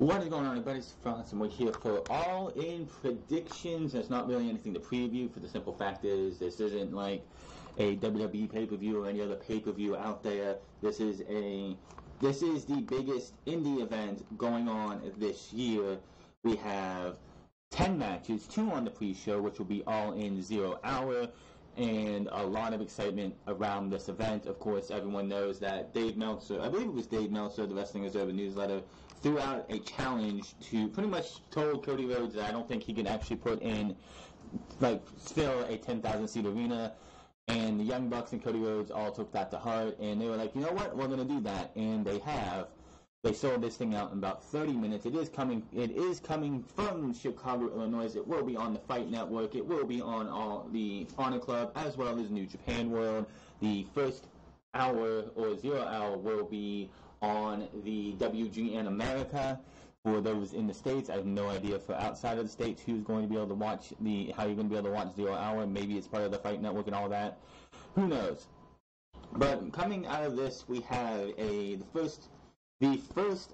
What is going on, everybody? It's Francis, and we're here for all-in predictions. There's not really anything to preview, for the simple fact is this isn't like a WWE pay-per-view or any other pay-per-view out there. This is the biggest indie event going on this year. We have 10 matches, 2 on the pre-show, which will be all in 0 hour, and a lot of excitement around this event. Of course, everyone knows that Dave Meltzer, I believe it was Dave Meltzer, the Wrestling Observer newsletter, threw out a challenge to pretty much told Cody Rhodes that I don't think he can actually put in, fill a 10,000-seat arena. And the Young Bucks and Cody Rhodes all took that to heart, and they were like, you know what, we're going to do that. And they have. They sold this thing out in about 30 minutes. It is coming from Chicago, Illinois. It will be on the Fight Network. It will be on all the Honor Club as well as New Japan World. The first hour or 0 hour will be on the WGN America. For those in the States, I have no idea for outside of the States who's going to be able to watch how you're going to be able to watch 0 hour. Maybe it's part of the Fight Network and all that. Who knows? But coming out of this, we have the first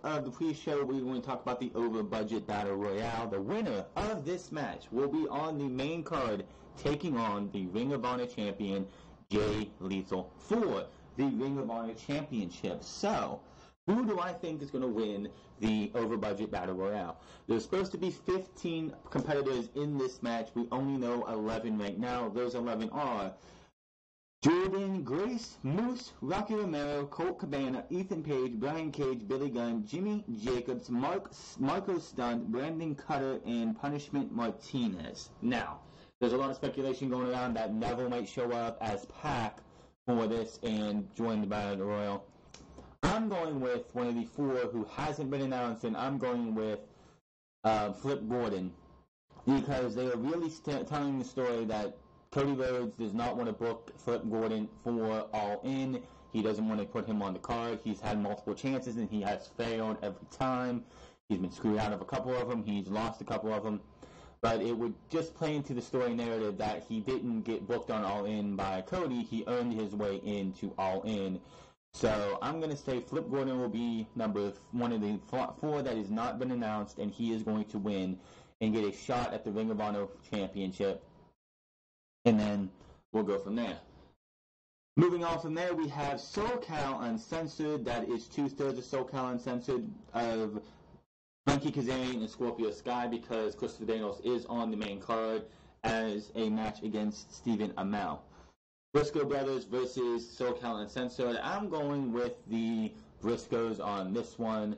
of the pre-show. We're going to talk about the over-budget Battle Royale. The winner of this match will be on the main card, taking on the Ring of Honor champion, Jay Lethal, for the Ring of Honor Championship. So, who do I think is going to win the over-budget Battle Royale? There's supposed to be 15 competitors in this match. We only know 11 right now. Those 11 are Jordan Grace, Moose, Rocky Romero, Colt Cabana, Ethan Page, Brian Cage, Billy Gunn, Jimmy Jacobs, Marco Stunt, Brandon Cutter, and Punishment Martinez. Now, there's a lot of speculation going around that Neville might show up as Pac for this and join the Battle Royal. I'm going with one of the 4 who hasn't been announced, and I'm going with Flip Gordon, because they are really telling the story that Cody Rhodes does not want to book Flip Gordon for All In. He doesn't want to put him on the card. He's had multiple chances, and he has failed every time. He's been screwed out of a couple of them. He's lost a couple of them. But it would just play into the story narrative that he didn't get booked on All In by Cody. He earned his way into All In. So I'm going to say Flip Gordon will be one of the 4 that has not been announced, and he is going to win and get a shot at the Ring of Honor Championship. And then we'll go from there. Moving on from there, we have SoCal Uncensored. That is 2/3 of SoCal Uncensored of Frankie Kazarian and Scorpio Sky, because Christopher Daniels is on the main card as a match against Stephen Amell. Briscoe Brothers versus SoCal Uncensored. I'm going with the Briscoes on this one.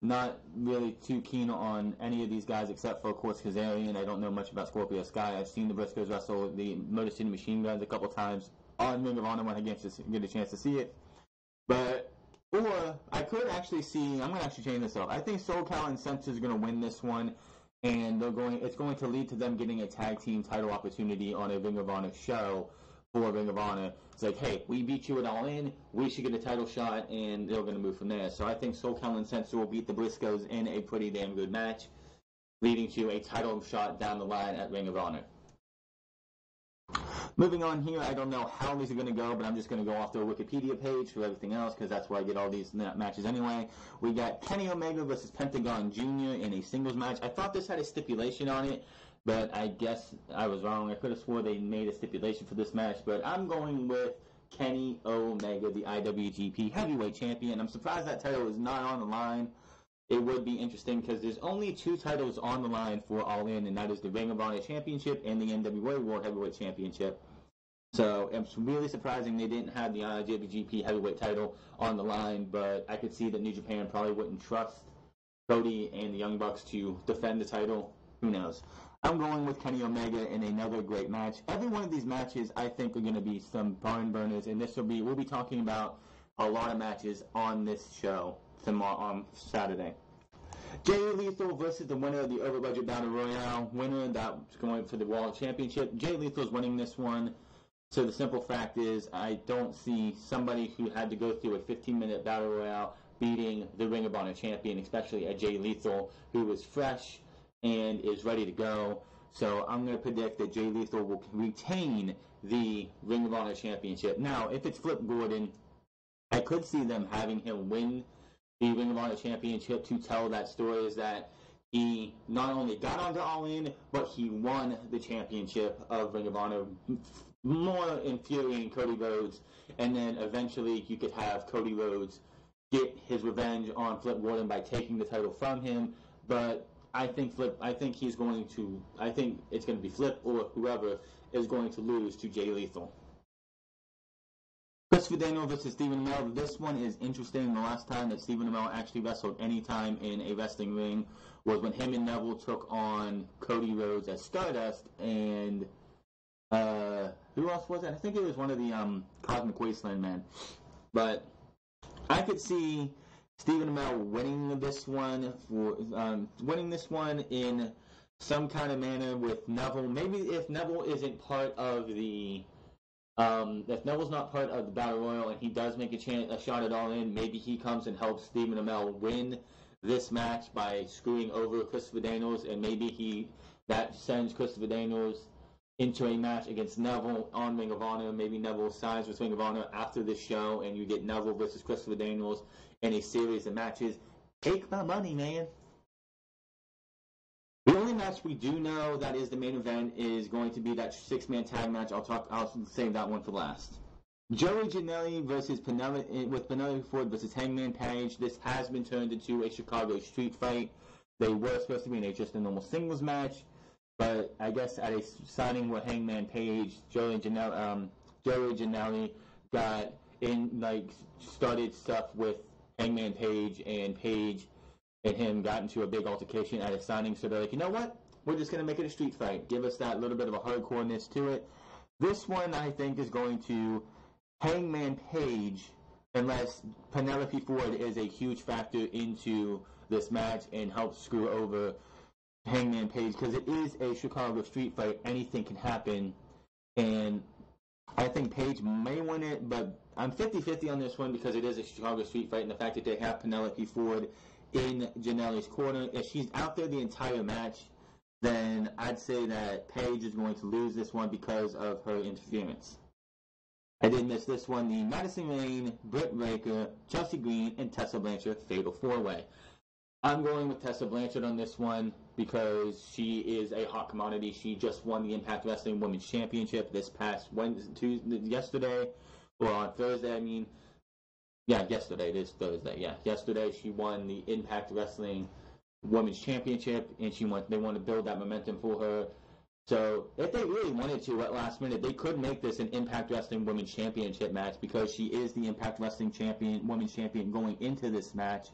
Not really too keen on any of these guys except for, of course, Kazarian. I don't know much about Scorpio Sky. I've seen the Briscoes wrestle the Motor City Machine Guns a couple times on Ring of Honor when I get a chance to see it. Or I could actually see, I'm going to actually change this up. I think SoCal Uncensored is going to win this one, and it's going to lead to them getting a tag team title opportunity on a Ring of Honor show for Ring of Honor. It's like, hey, we beat you at All In, we should get a title shot, and they're going to move from there. So I think SoCal Uncensored will beat the Briscoes in a pretty damn good match, leading to a title shot down the line at Ring of Honor. Moving on here, I don't know how these are going to go, but I'm just going to go off the Wikipedia page for everything else, because that's where I get all these matches anyway. We got Kenny Omega versus Pentagon Jr. in a singles match. I thought this had a stipulation on it, but I guess I was wrong. I could have swore they made a stipulation for this match, but I'm going with Kenny Omega, the IWGP Heavyweight Champion. I'm surprised that title is not on the line. It would be interesting because there's only 2 titles on the line for All In, and that is the Ring of Honor Championship and the NWA World Heavyweight Championship. So it's really surprising they didn't have the IWGP Heavyweight title on the line, but I could see that New Japan probably wouldn't trust Cody and the Young Bucks to defend the title. Who knows? I'm going with Kenny Omega in another great match. Every one of these matches, I think, are going to be some barn burners, and we'll be talking about a lot of matches on this show tomorrow on Saturday. Jay Lethal versus the winner of the over-budget Battle Royale. Winner that's going for the World Championship. Jay Lethal's winning this one. So the simple fact is, I don't see somebody who had to go through a 15-minute Battle Royale beating the Ring of Honor champion, especially a Jay Lethal, who is fresh and is ready to go. So I'm going to predict that Jay Lethal will retain the Ring of Honor Championship. Now, if it's Flip Gordon, I could see them having him win the Ring of Honor Championship to tell that story is that he not only got onto All In, but he won the championship of Ring of Honor, more infuriating Cody Rhodes, and then eventually you could have Cody Rhodes get his revenge on Flip Gordon by taking the title from him. But I think it's going to be Flip or whoever is going to lose to Jay Lethal. Christopher Daniels versus Stephen Amell. This one is interesting. The last time that Stephen Amell actually wrestled any time in a wrestling ring was when him and Neville took on Cody Rhodes at Stardust, and who else was it? I think it was one of the Cosmic Wasteland men. But I could see Stephen Amell winning this one in some kind of manner with Neville. Maybe if Neville isn't part of the if Neville's not part of the Battle Royal and he does make a shot at All In, maybe he comes and helps Stephen Amell win this match by screwing over Christopher Daniels, and maybe that sends Christopher Daniels into a match against Neville on Ring of Honor. Maybe Neville signs with Ring of Honor after this show, and you get Neville versus Christopher Daniels in a series of matches. Take my money, man. The only match we do know that is the main event is going to be that 6-man tag match. I'll save that one for last. Joey Janela versus Penelope Ford versus Hangman Page. This has been turned into a Chicago street fight. They were supposed to be just a normal singles match, but I guess at a signing with Hangman Page, Joey Janela got in, started stuff with Hangman Page, and Page and him got into a big altercation at a signing, so they're like, you know what? We're just going to make it a street fight. Give us that little bit of a hardcoreness to it. This one, I think, is going to Hangman Page, unless Penelope Ford is a huge factor into this match and helps screw over Hangman Page, because it is a Chicago street fight. Anything can happen, and I think Page may win it, but I'm 50-50 on this one because it is a Chicago street fight, and the fact that they have Penelope Ford in Janela's corner. If she's out there the entire match, then I'd say that Paige is going to lose this one because of her interference. I did miss this one. The Madison Rayne, Britt Baker, Chelsea Green, and Tessa Blanchard Fatal 4-Way. I'm going with Tessa Blanchard on this one because she is a hot commodity. She just won the Impact Wrestling Women's Championship this past yesterday, or on Thursday, I mean. Yeah, yesterday. It is Thursday. Yeah, yesterday she won the Impact Wrestling Women's Championship, and they want to build that momentum for her. So if they really wanted to at last minute, they could make this an Impact Wrestling Women's Championship match because she is the Impact Wrestling Women's Champion going into this match,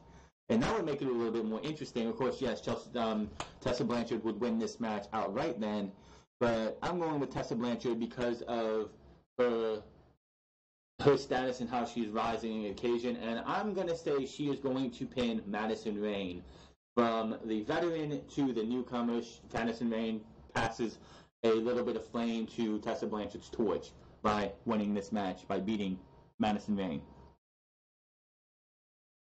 and that would make it a little bit more interesting. Of course, yes, Tessa Blanchard would win this match outright then, but I'm going with Tessa Blanchard because of her status and how she's rising on the occasion, and I'm going to say she is going to pin Madison Rayne. From the veteran to the newcomer, Madison Rayne passes a little bit of flame to Tessa Blanchard's torch by winning this match, by beating Madison Rayne.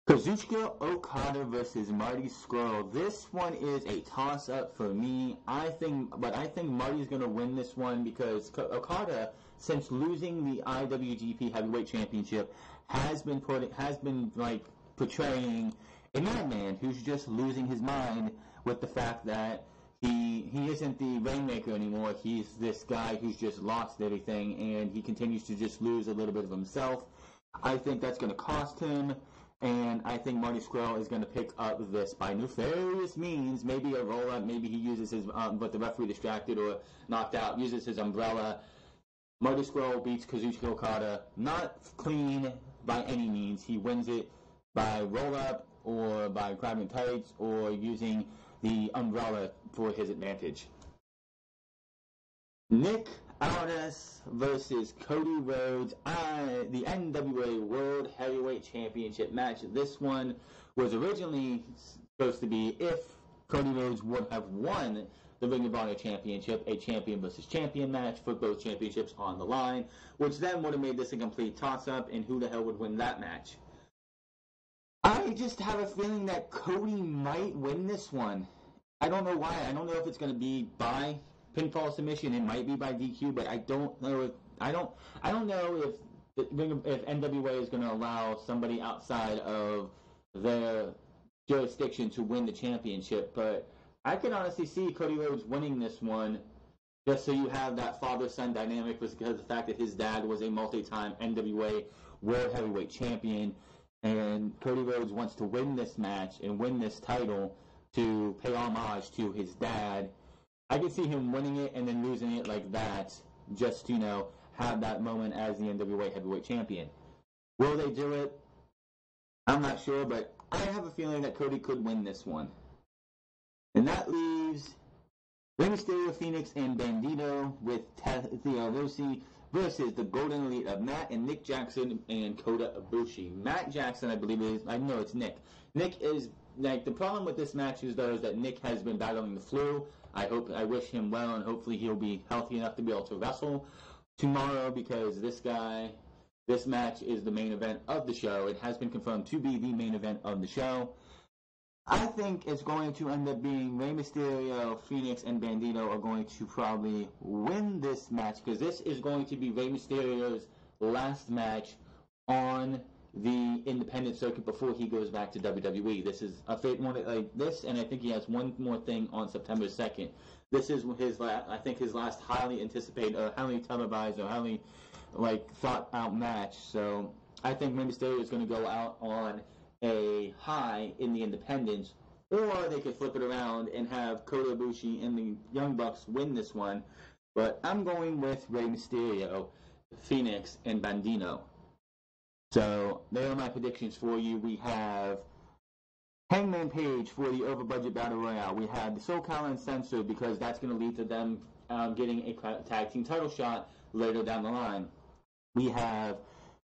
Kazuchika Okada versus Marty Scurll. This one is a toss-up for me. I think Marty's going to win this one because Okada, since losing the IWGP Heavyweight Championship, has been portraying a madman who's just losing his mind with the fact that he isn't the Rainmaker anymore. He's this guy who's just lost everything, and he continues to just lose a little bit of himself. I think that's going to cost him, and I think Marty Scurll is going to pick up this by nefarious means. Maybe a roll-up, maybe he uses his, but the referee distracted or knocked out, uses his umbrella. Marty Scurll beats Kazuchika Okada, not clean by any means. He wins it by roll-up or by grabbing tights or using the umbrella for his advantage. Nick Aldis versus Cody Rhodes, the NWA World Heavyweight Championship match. This one was originally supposed to be, if Cody Rhodes would have won the Ring of Honor Championship, a champion versus champion match for both championships on the line, which then would have made this a complete toss-up, and who the hell would win that match? I just have a feeling that Cody might win this one. I don't know why. I don't know if it's going to be by pinfall submission. It might be by DQ, but I don't know if I don't know if NWA is going to allow somebody outside of their jurisdiction to win the championship. But I can honestly see Cody Rhodes winning this one, just so you have that father-son dynamic, because of the fact that his dad was a multi-time NWA World Heavyweight Champion, and Cody Rhodes wants to win this match and win this title to pay homage to his dad. I can see him winning it and then losing it like that, just to, have that moment as the NWA Heavyweight Champion. Will they do it? I'm not sure, but I have a feeling that Cody could win this one. And that leaves Rey Mysterio, Phoenix, and Bandito with Theo Rossi versus the Golden Elite of Matt and Nick Jackson and Kota Ibushi. Matt Jackson, I believe it's Nick. Nick is, the problem with this match is that Nick has been battling the flu. I wish him well, and hopefully he'll be healthy enough to be able to wrestle tomorrow, because this match is the main event of the show. It has been confirmed to be the main event of the show. I think it's going to end up being Rey Mysterio, Phoenix, and Bandito are going to probably win this match, because this is going to be Rey Mysterio's last match on the independent circuit before he goes back to WWE. This is a fate one like this, and I think he has one more thing on September 2nd. This is his last highly anticipated, or highly televised, or highly thought out match. So I think Rey Mysterio is going to go out on a high in the independents, or they could flip it around and have Kota Ibushi and the Young Bucks win this one. But I'm going with Rey Mysterio, Phoenix, and Bandito. So there are my predictions for you. We have Hangman Page for the over-budget Battle Royale. We have the SoCal Uncensored, because that's going to lead to them getting a tag team title shot later down the line. We have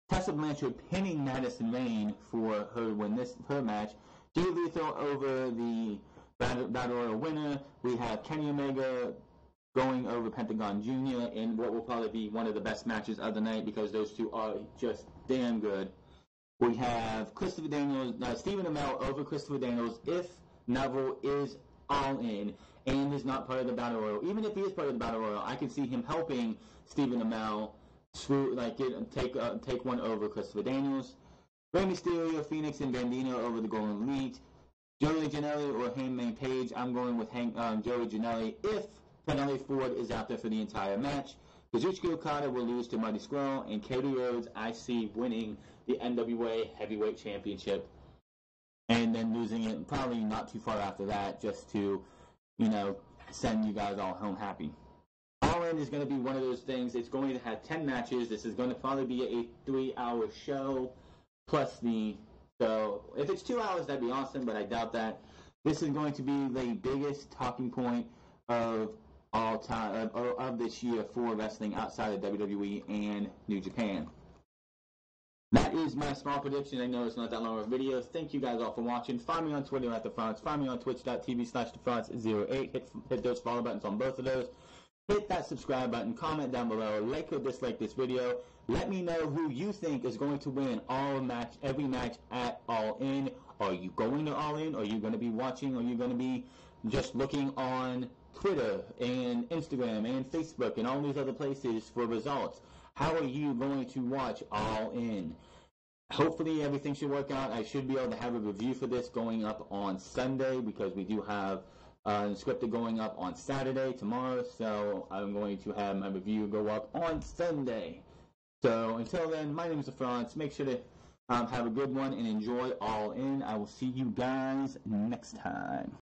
Tessa Blanchard pinning Madison Rayne for her to win her match. Jay Lethal over the Battle Royal winner. We have Kenny Omega going over Pentagon Jr. in what will probably be one of the best matches of the night, because those two are just damn good. We have Christopher Daniels, Stephen Amell over Christopher Daniels if Neville is all in and is not part of the Battle Royal. Even if he is part of the Battle Royal, I can see him helping Stephen Amell take one over Christopher Daniels. Rey Mysterio, Phoenix, and Bandito over the Golden Elite. Joey Janela or Hangman Page. I'm going with Joey Janela if Penelope Ford is out there for the entire match. Kazuchika Okada will lose to Marty Scurll, and Cody Rhodes I see winning the NWA Heavyweight Championship, and then losing it probably not too far after that, just to, send you guys all home happy. All In is going to be one of those things. It's going to have 10 matches. This is going to probably be a 3-hour show, plus so if it's 2 hours, that'd be awesome, but I doubt that. This is going to be the biggest talking point of all time of this year for wrestling outside of WWE and New Japan. That is my small prediction. I know it's not that long of a video. Thank you guys all for watching. Find me on Twitter at TheFrance. Find me on twitch.tv/TheFrance08. Hit those follow buttons on both of those. Hit that subscribe button. Comment down below. Like or dislike this video. Let me know who you think is going to win every match at All In. Are you going to All In? Are you going to be watching? Are you going to be just looking on Twitter and Instagram and Facebook and all these other places for results? How are you going to watch All In? Hopefully everything should work out. I should be able to have a review for this going up on Sunday, because we do have scripted going up on Saturday, tomorrow. So I'm going to have my review go up on Sunday. So until then, my name is TheFrance. Make sure to have a good one and enjoy All In. I will see you guys next time.